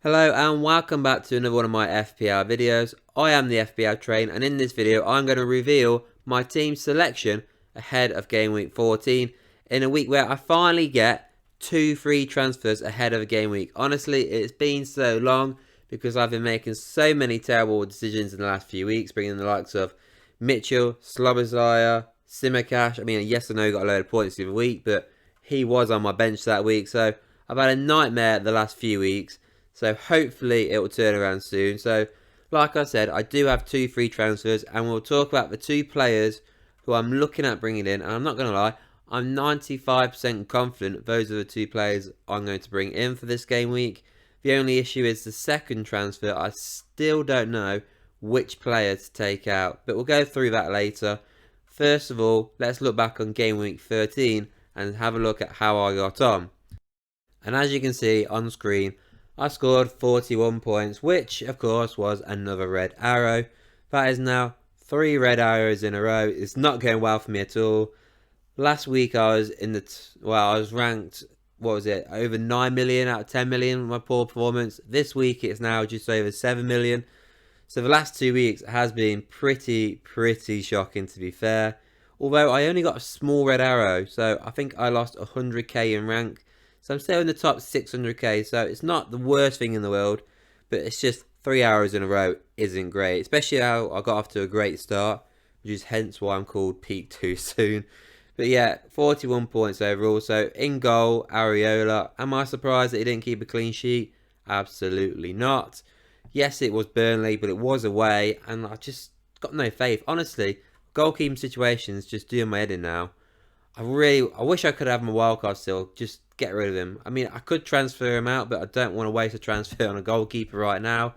Hello and welcome back to another one of my FPL videos. I am the FPL Train, and in this video I'm going to reveal my team selection ahead of Game Week 14 in a week where I finally get 2 free transfers ahead of a game week. Honestly, it's been so long because I've been making so many terrible decisions in the last few weeks, bringing in the likes of Mitchell, Slobozlaya, Simakash. I mean, yes, I know he got a load of points the other week, but he was on my bench that week, so I've had a nightmare the last few weeks. So hopefully it will turn around soon. So like I said, I do have 2 free transfers, and we'll talk about the 2 players who I'm looking at bringing in. And I'm not going to lie, I'm 95% confident those are the 2 players I'm going to bring in for this game week. The only issue is the second transfer. I still don't know which player to take out, but we'll go through that later. First of all, let's look back on game week 13 and have a look at how I got on. And as you can see on screen, I scored 41 points, which of course was another red arrow. That is now 3 red arrows in a row. It's not going well for me at all. Last week I was I was ranked, what was it, over 9 million out of 10 million with my poor performance. This week it's now just over 7 million. So the last 2 weeks has been pretty shocking, to be fair. Although I only got a small red arrow, so I think I lost 100k in rank. So I'm still in the top 600k, so it's not the worst thing in the world, but it's just 3 hours in a row isn't great, especially how I got off to a great start, which is hence why I'm called peak too soon. But yeah, 41 points overall. So in goal, Areola. Am I surprised that he didn't keep a clean sheet? Absolutely not. Yes, it was Burnley, but it was away, and I just got no faith. Honestly, goalkeeping situations just doing my head in now. I wish I could have my wildcard still. Just get rid of him. I mean, I could transfer him out, but I don't want to waste a transfer on a goalkeeper right now.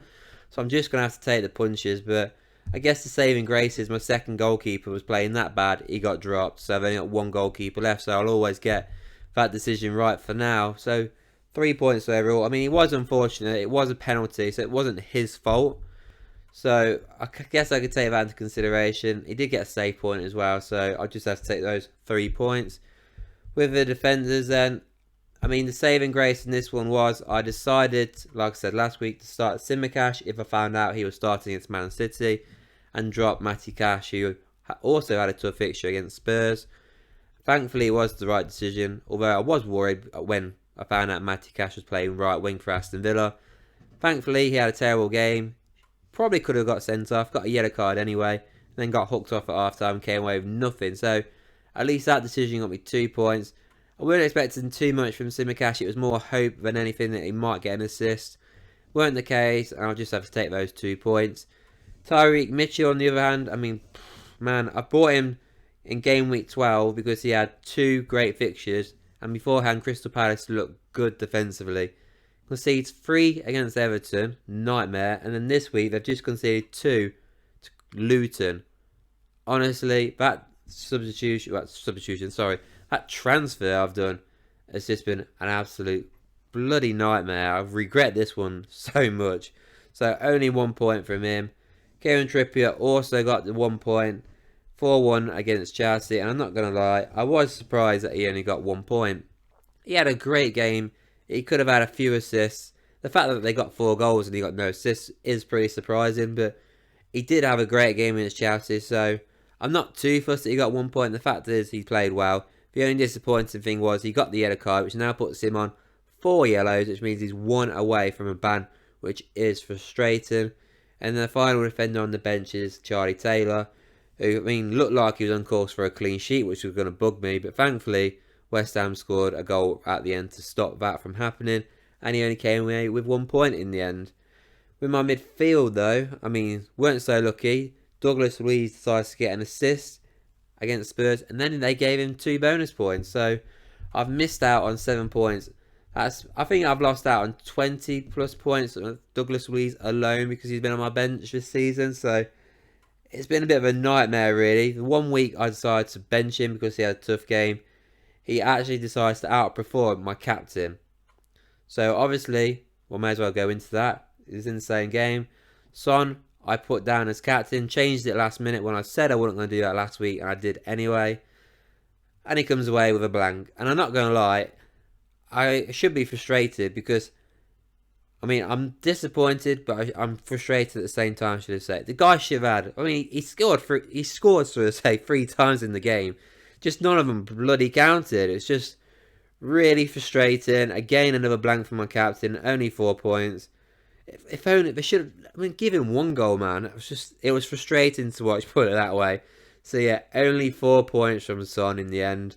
So I'm just going to have to take the punches. But I guess the saving grace is my second goalkeeper was playing that bad. He got dropped. So I've only got one goalkeeper left. So I'll always get that decision right for now. So 3 points overall. I mean, it was unfortunate. It was a penalty, so it wasn't his fault. So I guess I could take that into consideration. He did get a save point as well, so I'll just have to take those 3 points. With the defenders then, I mean, the saving grace in this one was I decided, like I said last week, to start Simakash if I found out he was starting against Man City, and drop Matty Cash, who also had a tough fixture against Spurs. Thankfully, it was the right decision, although I was worried when I found out Matty Cash was playing right wing for Aston Villa. Thankfully, he had a terrible game. Probably could have got sent off, got a yellow card anyway, then got hooked off at half time, came away with nothing. So at least that decision got me 2 points. I weren't expecting too much from Simakash. It was more hope than anything that he might get an assist. Weren't the case, and I'll just have to take those 2 points. Tyreek Mitchell, on the other hand, I mean, man, I bought him in game week 12 because he had 2 great fixtures, and beforehand Crystal Palace looked good defensively. Concedes 3 against Everton, nightmare, and then this week they've just conceded 2 to Luton. Honestly, that that transfer I've done has just been an absolute bloody nightmare. I regret this one so much. So only 1 point from him. Kieran Trippier also got the 1 point, 4-1 against Chelsea, and I'm not going to lie, I was surprised that he only got 1 point. He had a great game. He could have had a few assists. The fact that they got 4 goals and he got no assists is pretty surprising, but he did have a great game against Chelsea, so I'm not too fussed that he got 1 point. The fact is he played well. The only disappointing thing was he got the yellow card, which now puts him on 4 yellows, which means he's 1 away from a ban, which is frustrating. And the final defender on the bench is Charlie Taylor, who, I mean, looked like he was on course for a clean sheet, which was going to bug me, but thankfully West Ham scored a goal at the end to stop that from happening, and he only came away with 1 point in the end. With my midfield though, I mean, weren't so lucky. Douglas Luiz decides to get an assist against Spurs, and then they gave him 2 bonus points, so I've missed out on 7 points. I think I've lost out on 20 plus points of Douglas Luiz alone because he's been on my bench this season, so it's been a bit of a nightmare really. The 1 week I decided to bench him because he had a tough game. He actually decides to outperform my captain. So obviously, we may as well go into that. It's an insane game. Son, I put down as captain, changed it last minute when I said I wasn't going to do that last week, and I did anyway. And he comes away with a blank. And I'm not going to lie, I should be frustrated because I mean, I'm disappointed, but I'm frustrated at the same time, should I say. The guy should have had, I mean, he scored, sort of say, 3 times in the game. Just none of them bloody counted. It's just really frustrating. Again, another blank from my captain. Only 4 points. If only they should have. I mean, give him 1 goal, man. It was frustrating to watch. Put it that way. So yeah, only 4 points from Son in the end.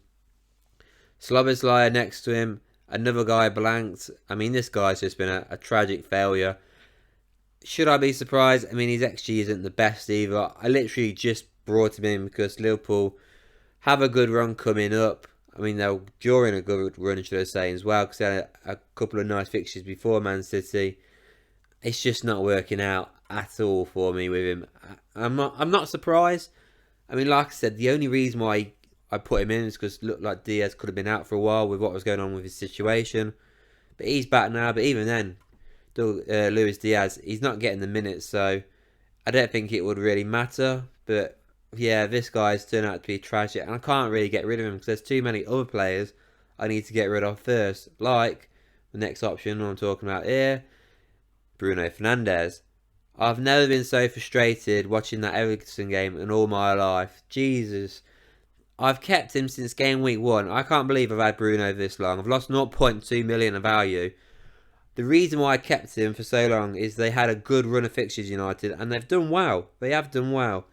Sloboslai next to him. Another guy blanked. I mean, this guy's just been a tragic failure. Should I be surprised? I mean, his XG isn't the best either. I literally just brought him in because Liverpool have a good run coming up. I mean, they're during a good run, should I say, as well, because they had a couple of nice fixtures before Man City. It's just not working out at all for me with him. I'm not surprised. I mean, like I said, the only reason why I put him in is because it looked like Diaz could have been out for a while with what was going on with his situation. But he's back now. But even then, Luis Diaz, he's not getting the minutes, so I don't think it would really matter. But yeah, this guy's turned out to be tragic, and I can't really get rid of him because there's too many other players I need to get rid of first. Like the next option I'm talking about here, Bruno Fernandes. I've never been so frustrated watching that Everton game in all my life. Jesus. I've kept him since game week 1. I can't believe I've had Bruno this long. I've lost 0.2 million of value. The reason why I kept him for so long is they had a good run of fixtures, United, and they've done well. They have done well.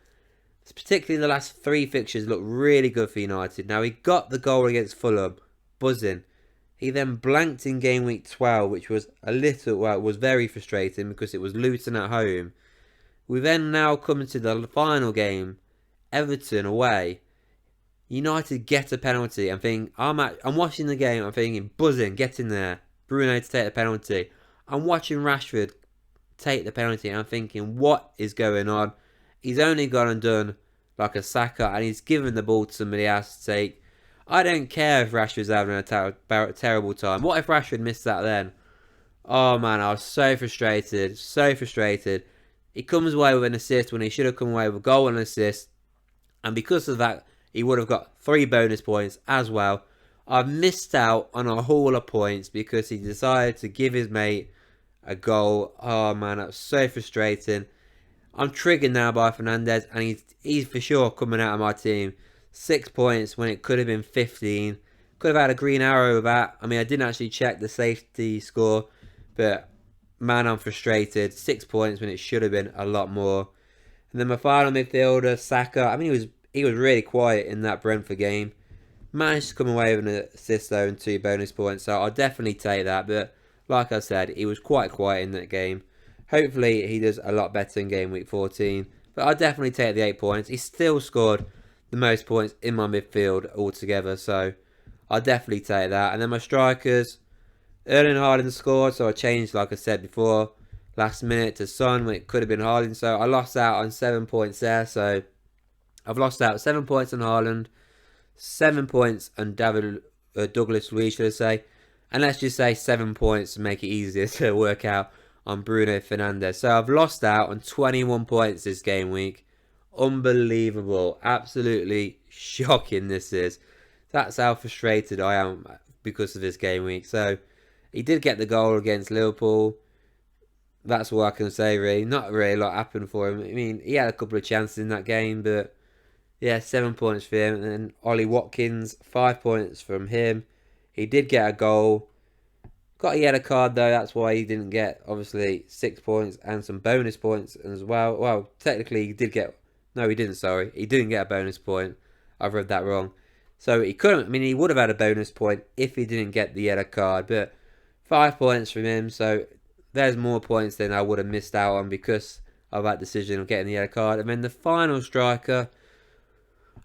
Particularly the last 3 fixtures look really good for United. Now, he got the goal against Fulham, buzzing. He then blanked in game week 12, which was was very frustrating because it was Luton at home. We then now come to the final game, Everton away. United get a penalty. I'm watching the game. I'm thinking, buzzing, get in there. Bruno to take the penalty. I'm watching Rashford take the penalty, and I'm thinking, what is going on? He's only gone and done like a Saka, and he's given the ball to somebody else to take. I don't care if Rashford's having a terrible time. What if Rashford missed that then? Oh man, I was so frustrated. So frustrated. He comes away with an assist when he should have come away with a goal and an assist. And because of that, he would have got 3 bonus points as well. I've missed out on a haul of points because he decided to give his mate a goal. Oh man, that's so frustrating. I'm triggered now by Fernandes, and he's for sure coming out of my team. 6 points when it could have been 15. Could have had a green arrow with that. I mean, I didn't actually check the safety score, but man, I'm frustrated. 6 points when it should have been a lot more. And then my final midfielder, Saka. I mean, he was really quiet in that Brentford game. Managed to come away with an assist though and 2 bonus points, so I'll definitely take that. But like I said, he was quite quiet in that game. Hopefully he does a lot better in game week 14. But I'll definitely take the 8 points. He still scored the most points in my midfield altogether, so I'll definitely take that. And then my strikers, Erling Haaland scored, so I changed, like I said before, last minute to Son when it could have been Haaland. So I lost out on 7 points there, so I've lost out 7 points on Haaland, 7 points on Douglas Luiz, should I say. And let's just say 7 points to make it easier to work out on Bruno Fernandes. So I've lost out on 21 points this game week. Unbelievable. Absolutely shocking this is. That's how frustrated I am because of this game week. So he did get the goal against Liverpool. That's all I can say really. Not really a lot happened for him. I mean, he had a couple of chances in that game, but yeah, 7 points for him. And then Ollie Watkins, 5 points from him. He did get a goal. Got a yellow card though, that's why he didn't get, obviously, 6 points and some bonus points as well. Well, technically he did get, no he didn't, sorry. He didn't get a bonus point. I've read that wrong. So he couldn't, I mean he would have had a bonus point if he didn't get the yellow card. But 5 points from him, so there's more points than I would have missed out on because of that decision of getting the yellow card. And then the final striker,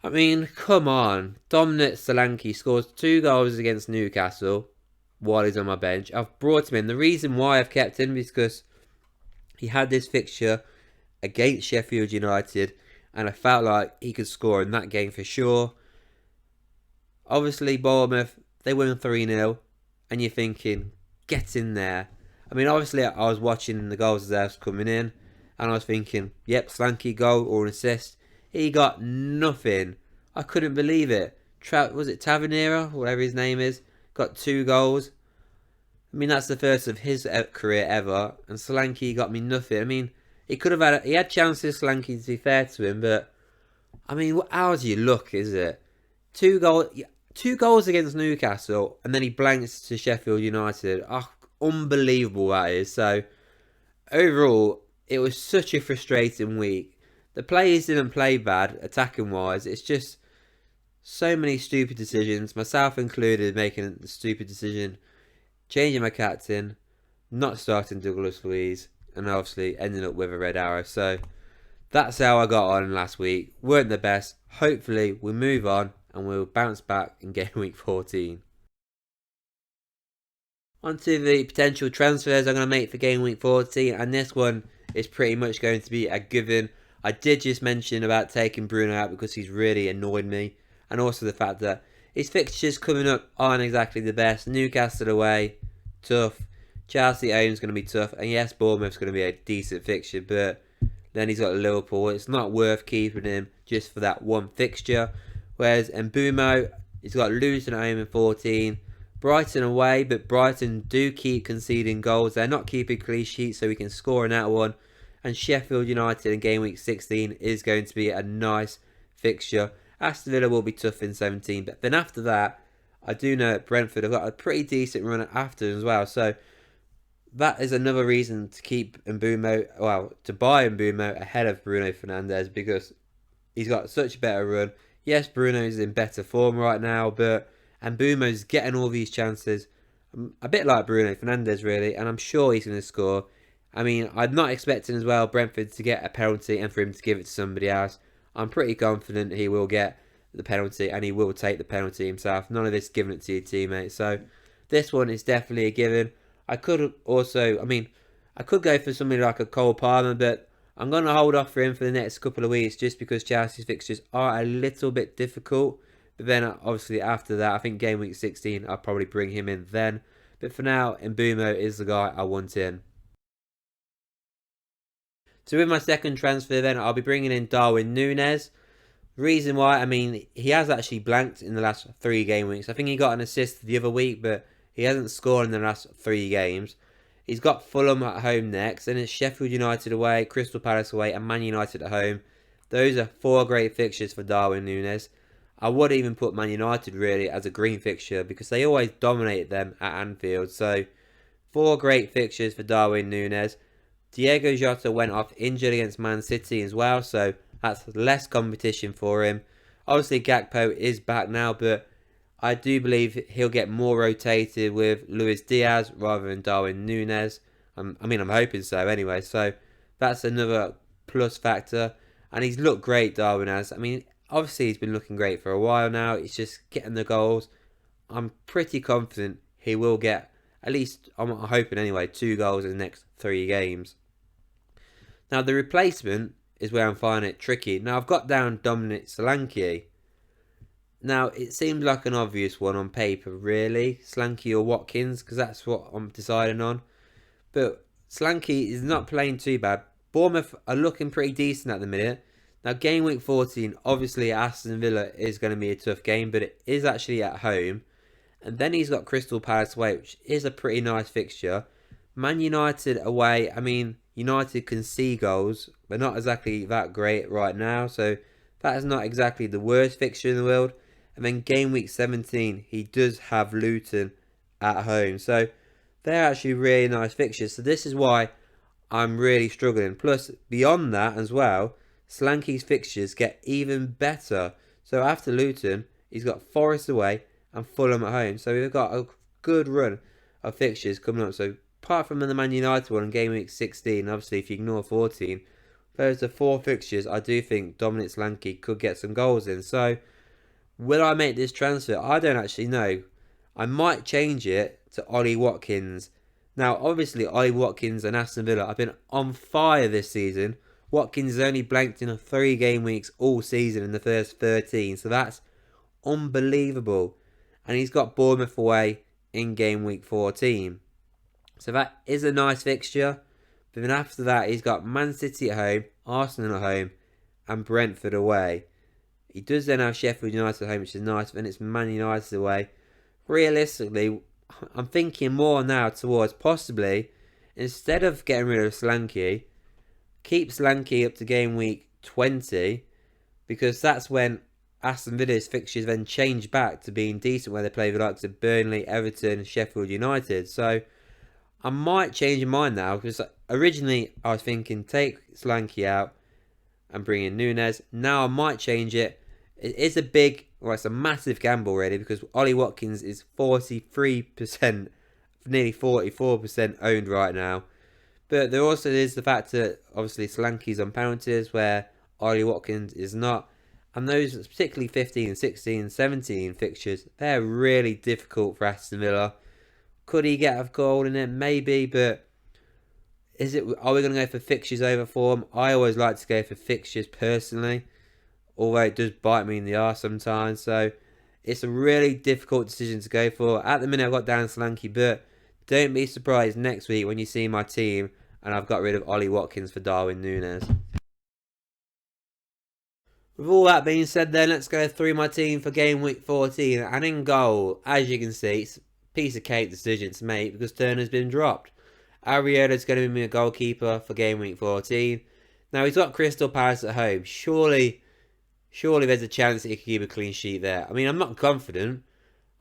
I mean, come on. Dominic Solanke scores 2 goals against Newcastle while he's on my bench. I've brought him in. The reason why I've kept him is because he had this fixture against Sheffield United and I felt like he could score in that game for sure. Obviously, Bournemouth, they win 3-0 and you're thinking, get in there. I mean, obviously, I was watching the goals as they was coming in and I was thinking, yep, Solanke goal or an assist. He got nothing. I couldn't believe it. Was it Tavernier, whatever his name is? Got 2 goals. I mean, that's the first of his career ever, and Solanke got me nothing. I mean, he had chances, Solanke, to be fair to him, but I mean, how do you look, is it? Two goal, two goals against Newcastle, and then he blanks to Sheffield United. Oh, unbelievable that is. So overall, it was such a frustrating week. The players didn't play bad, attacking wise. It's just so many stupid decisions, myself included, making the stupid decision, changing my captain, not starting Douglas Luiz, and obviously ending up with a red arrow. So that's how I got on last week. Weren't the best. Hopefully we move on and we'll bounce back in game week 14. On to the potential transfers I'm going to make for game week 14, and this one is pretty much going to be a given. I did just mention about taking Bruno out because he's really annoyed me, and also the fact that his fixtures coming up aren't exactly the best. Newcastle away, tough. Chelsea at home is going to be tough, and yes, Bournemouth's going to be a decent fixture, but then he's got Liverpool. It's not worth keeping him just for that one fixture. Whereas Mbeumo, he's got Luton at home in 14, Brighton away, but Brighton do keep conceding goals. They're not keeping clean sheets, so we can score in that one. And Sheffield United in game week 16 is going to be a nice fixture. Aston Villa will be tough in 17, but then after that, I do know that Brentford have got a pretty decent run after as well. So that is another reason to keep Mbeumo, well, to buy Mbeumo ahead of Bruno Fernandes, because he's got such a better run. Yes, Bruno's in better form right now, but Mbeumo's getting all these chances. A bit like Bruno Fernandes, really, and I'm sure he's going to score. I mean, I'm not expecting as well Brentford to get a penalty and for him to give it to somebody else. I'm pretty confident he will get the penalty and he will take the penalty himself. None of this giving it to your teammate. So this one is definitely a given. I could also, I could go for somebody like a Cole Palmer, but I'm going to hold off for him for the next couple of weeks just because Chelsea's fixtures are a little bit difficult. But then obviously after that, I think game week 16, I'll probably bring him in then. But for now, Mbeumo is the guy I want in. So with my second transfer then, I'll be bringing in Darwin Núñez. Reason why, he has actually blanked in the last 3 game weeks. I think he got an assist the other week, but he hasn't scored in the last 3 games. He's got Fulham at home next, and it's Sheffield United away, Crystal Palace away, and Man United at home. Those are 4 great fixtures for Darwin Núñez. I would even put Man United really as a green fixture because they always dominate them at Anfield. So 4 great fixtures for Darwin Núñez. Diego Jota went off injured against Man City as well, so that's less competition for him. Obviously Gakpo is back now, but I do believe he'll get more rotated with Luis Diaz rather than Darwin Núñez. I'm hoping so anyway, so that's another plus factor. And he's looked great, Darwin has. Obviously he's been looking great for a while now. It's just getting the goals. I'm pretty confident he will get, at least I'm hoping anyway, 2 goals in the next 3 games. Now the replacement is where I'm finding it tricky. Now I've got down Dominic Solanke. Now it seems like an obvious one on paper really, Solanke or Watkins, because that's what I'm deciding on. But Solanke is not playing too bad. Bournemouth are looking pretty decent at the minute. Now game week 14, obviously Aston Villa is going to be a tough game, but it is actually at home. And then he's got Crystal Palace away, which is a pretty nice fixture. Man United away, United can see goals, but not exactly that great right now. So that is not exactly the worst fixture in the world. And then game week 17, he does have Luton at home. So they're actually really nice fixtures. So this is why I'm really struggling. Plus, beyond that as well, Solanke's fixtures get even better. So after Luton, he's got Forest away and Fulham at home. So we've got a good run of fixtures coming up. So apart from the Man United one in game week 16, obviously if you ignore 14, those are 4 fixtures I do think Dominic Solanke could get some goals in. So will I make this transfer? I don't actually know. I might change it to Ollie Watkins. Now obviously Ollie Watkins and Aston Villa have been on fire this season. Watkins has only blanked in 3 game weeks all season in the first 13. So that's unbelievable. And he's got Bournemouth away in game week 14. So that is a nice fixture. But then after that, he's got Man City at home, Arsenal at home, and Brentford away. He does then have Sheffield United at home, which is nice. Then it's Man United away. Realistically, I'm thinking more now towards possibly, instead of getting rid of Solanke, keep Solanke up to game week 20, because that's when Aston Villa's fixtures then change back to being decent, where they play the likes of Burnley, Everton, Sheffield United. So I might change my mind now, because originally I was thinking take Solanke out and bring in Nunes. Now I might change it. It is a big, well, it's a massive gamble really, because Ollie Watkins is 43%, nearly 44% owned right now. But there also is the fact that obviously Solanke's on penalties where Ollie Watkins is not. And those, particularly 15, 16, 17 fixtures, they're really difficult for Aston Villa. Could he get a goal in it? Maybe, but are we going to go for fixtures over form? I always like to go for fixtures personally, although it does bite me in the arse sometimes. So it's a really difficult decision to go for. At the minute I've got down Solanke, but don't be surprised next week when you see my team and I've got rid of Ollie Watkins for Darwin Núñez. With all that being said then, let's go through my team for game week 14. And in goal, as you can see, it's a piece of cake decision to make because Turner's been dropped. Arriola's going to be my goalkeeper for game week 14. Now he's got Crystal Palace at home. Surely there's a chance that he could keep a clean sheet there. I mean, I'm not confident.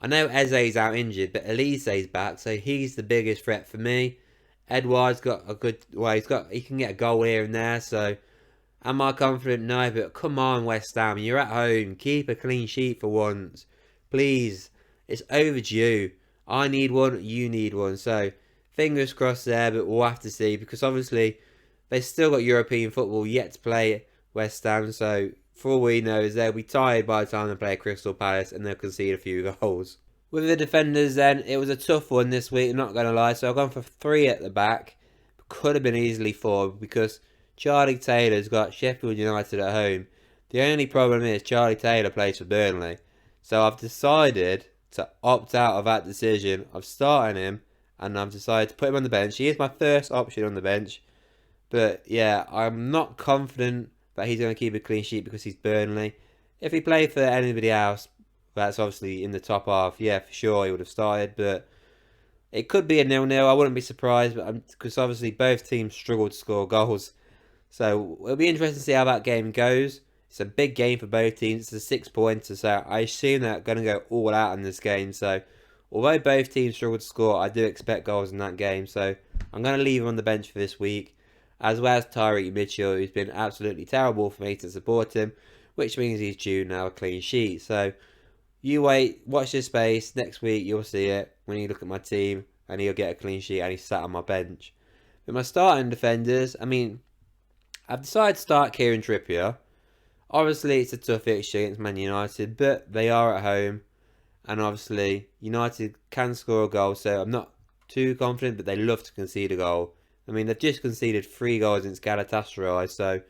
I know Eze's out injured, but Elise's back, so he's the biggest threat for me. Edouard's got a good, well, he can get a goal here and there, so am I confident? No, but come on, West Ham, you're at home. Keep a clean sheet for once. Please, it's overdue. I need one, you need one, so fingers crossed there, but we'll have to see, because obviously they've still got European football yet to play West Ham, so for all we know is they'll be tired by the time they play Crystal Palace and they'll concede a few goals. With the defenders then, it was a tough one this week, I'm not going to lie, so I've gone for 3 at the back. Could have been easily 4 because Charlie Taylor's got Sheffield United at home. The only problem is Charlie Taylor plays for Burnley. So I've decided to opt out of that decision of starting him, and I've decided to put him on the bench. He is my first option on the bench. But yeah, I'm not confident that he's going to keep a clean sheet because he's Burnley. If he played for anybody else, that's obviously in the top half, yeah, for sure he would have started. But it could be a 0-0. I wouldn't be surprised, but because obviously both teams struggle to score goals. So it'll be interesting to see how that game goes. It's a big game for both teams. It's a 6-pointer, so I assume they're going to go all out in this game. So although both teams struggle to score, I do expect goals in that game. So I'm going to leave him on the bench for this week, as well as Tyreek Mitchell, who's been absolutely terrible for me to support him, which means he's due now a clean sheet. So you wait, watch this space. Next week you'll see it when you look at my team, and he'll get a clean sheet, and he's sat on my bench. With my starting defenders, I mean, I've decided to start Kieran Trippier. Obviously, it's a tough fixture against Man United, but they are at home. And obviously, United can score a goal, so I'm not too confident, but they love to concede a goal. I mean, they've just conceded 3 goals against Galatasaray, so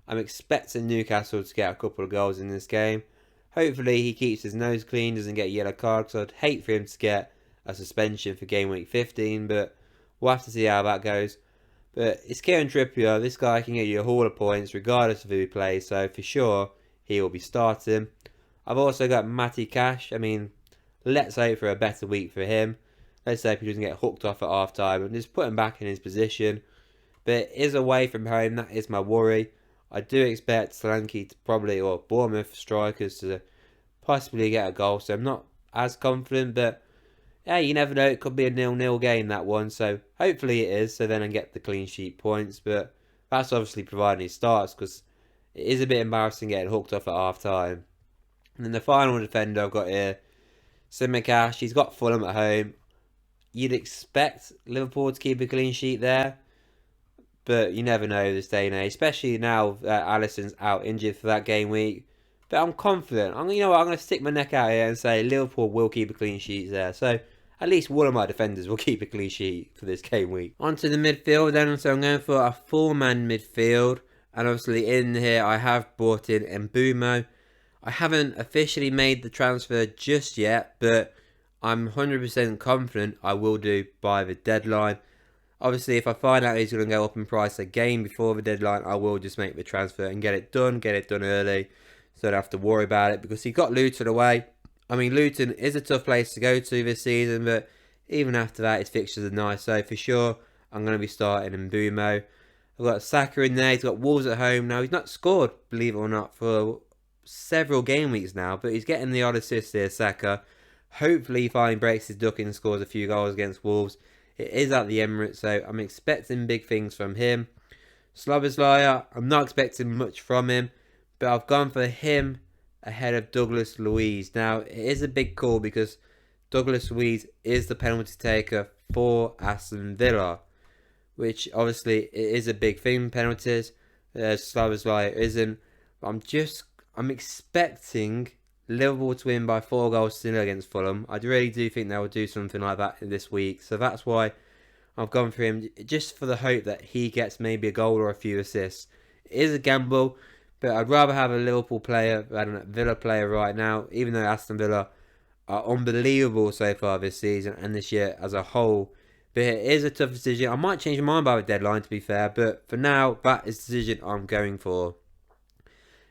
I'm expecting Newcastle to get a couple of goals in this game. Hopefully, he keeps his nose clean, doesn't get a yellow card, because I'd hate for him to get a suspension for game week 15, but we'll have to see how that goes. But it's Kieran Trippier. This guy can get you a haul of points regardless of who he plays. So for sure, he will be starting. I've also got Matty Cash. I mean, let's hope for a better week for him. Let's hope he doesn't get hooked off at half time and just put him back in his position. But it is away from home. That is my worry. I do expect Solanke to probably, or Bournemouth strikers to possibly get a goal. So I'm not as confident, but yeah, you never know. It could be a 0-0 game, that one. So hopefully it is. So then I get the clean sheet points. But that's obviously providing he starts, because it is a bit embarrassing getting hooked off at half time. And then the final defender I've got here, Simicast. He's got Fulham at home. You'd expect Liverpool to keep a clean sheet there, but you never know this day and age, especially now that Alisson's out injured for that game week. But I'm confident. You know what? I'm going to stick my neck out here and say Liverpool will keep a clean sheet there. So at least one of my defenders will keep a clean sheet for this game week. On to the midfield then. So I'm going for a 4-man midfield. And obviously in here I have brought in Mbeumo. I haven't officially made the transfer just yet, but I'm 100% confident I will do by the deadline. Obviously, if I find out he's going to go up in price again before the deadline, I will just make the transfer and get it done early, so I don't have to worry about it, because he got Luton away. I mean, Luton is a tough place to go to this season, but Even after that, his fixtures are nice. So for sure, I'm going to be starting Mbumo. I've got Saka in there. He's got Wolves at home. Now, he's not scored, believe it or not, for several game weeks now. But he's getting the odd assist here, Saka. Hopefully, he finally breaks his duck and scores a few goals against Wolves. It is at the Emirates, so I'm expecting big things from him. Szoboszlai, I'm not expecting much from him. But I've gone for him ahead of Douglas Luiz. Now, it is a big call because Douglas Luiz is the penalty taker for Aston Villa, which obviously it is a big thing, penalties. Szoboszlai isn't. I'm expecting Liverpool to win by 4 goals to 0 against Fulham. I really do think they will do something like that this week. So that's why I've gone for him, just for the hope that he gets maybe a goal or a few assists. It is a gamble, but I'd rather have a Liverpool player than a Villa player right now, even though Aston Villa are unbelievable so far this season and this year as a whole. But it is a tough decision. I might change my mind by the deadline, to be fair, but for now, that is the decision I'm going for.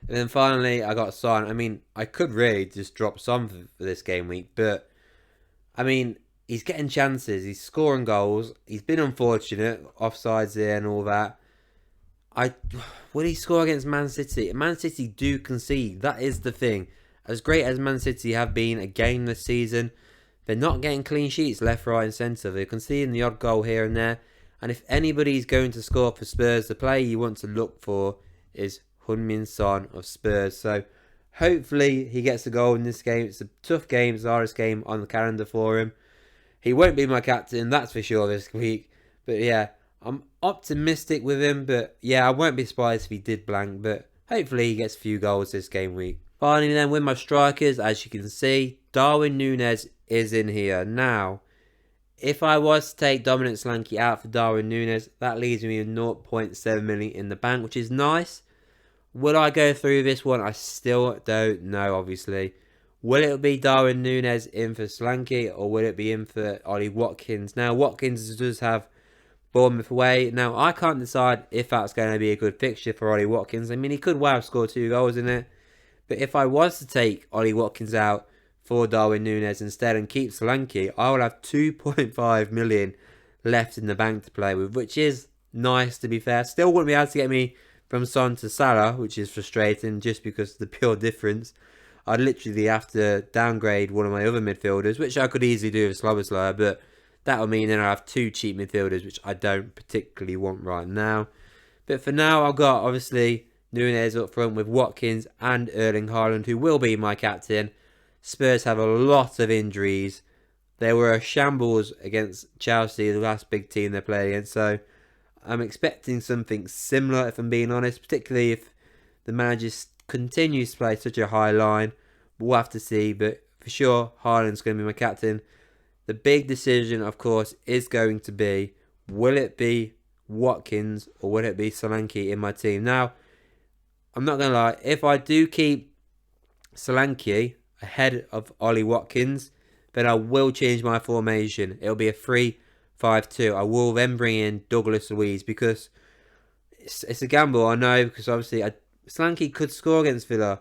And then finally, I got Son. I mean, I could really just drop Son for this game week, but I mean, he's getting chances, he's scoring goals, he's been unfortunate, offsides there and all that. Will he score against Man City? Man City do concede, that is the thing. As great as Man City have been again this season, they're not getting clean sheets left, right and centre. They're conceding the odd goal here and there. And if anybody's going to score for Spurs, the player you want to look for is Heung-min Son of Spurs. So hopefully he gets a goal in this game. It's a tough game, it's the hardest game on the calendar for him. He won't be my captain, that's for sure, this week. But yeah, I'm optimistic with him. But yeah, I won't be surprised if he did blank. But hopefully he gets a few goals this game week. Finally then, with my strikers, as you can see, Darwin Núñez is in here. Now, if I was to take Dominic Solanke out for Darwin Núñez, that leaves me with 0.7 million in the bank, which is nice. Will I go through this one? I still don't know, obviously. Will it be Darwin Núñez in for Solanke, or will it be in for Ollie Watkins? Now, Watkins does have Bournemouth away. Now, I can't decide if that's going to be a good fixture for Ollie Watkins. I mean, he could well have scored 2 goals in it. But if I was to take Ollie Watkins out for Darwin Núñez instead and keep Solanke, I will have 2.5 million left in the bank to play with, which is nice, to be fair. Still wouldn't be able to get me from Son to Salah, which is frustrating just because of the pure difference. I'd literally have to downgrade one of my other midfielders, which I could easily do with Szoboszlai, but that would mean then I have 2 cheap midfielders, which I don't particularly want right now. But for now, I've got, obviously, Núñez up front with Watkins and Erling Haaland, who will be my captain. Spurs have a lot of injuries. They were a shambles against Chelsea, the last big team they played against, so I'm expecting something similar, if I'm being honest, particularly if the manager continues to play such a high line. We'll have to see, but for sure, Haaland's going to be my captain. The big decision, of course, is going to be, will it be Watkins or will it be Solanke in my team? Now, I'm not going to lie, if I do keep Solanke ahead of Ollie Watkins, then I will change my formation. It'll be a 3-5-2. I will then bring in Douglas Luiz because it's a gamble, I know, because obviously Solanke could score against Villa,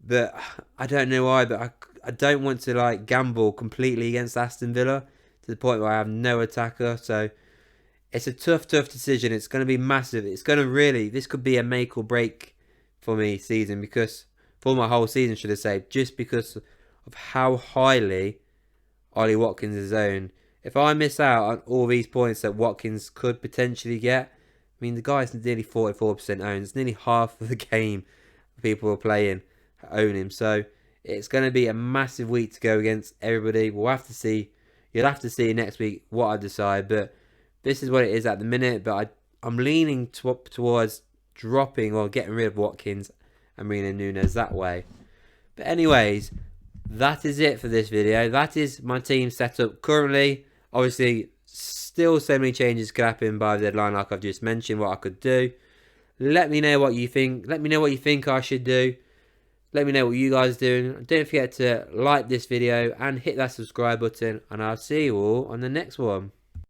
but I don't know why, but I don't want to gamble completely against Aston Villa to the point where I have no attacker. So it's a tough decision. It's going to be massive. It's going to really, this could be a make or break for me season, because for my whole season, should I say, just because of how highly Ollie Watkins is owned. If I miss out on all these points that Watkins could potentially get, I mean, the guy's nearly 44% owned. It's nearly half of the game people are playing own him. So it's going to be a massive week to go against everybody. We'll have to see. You'll have to see next week what I decide. But this is what it is at the minute. But I'm leaning towards dropping or getting rid of Watkins and bringing in Núñez that way. But anyways, that is it for this video. That is my team setup currently. Obviously, still so many changes could happen by the deadline, like I've just mentioned, what I could do. Let me know what you think. Let me know what you think I should do. Let me know what you guys are doing. Don't forget to like this video and hit that subscribe button. And I'll see you all on the next one.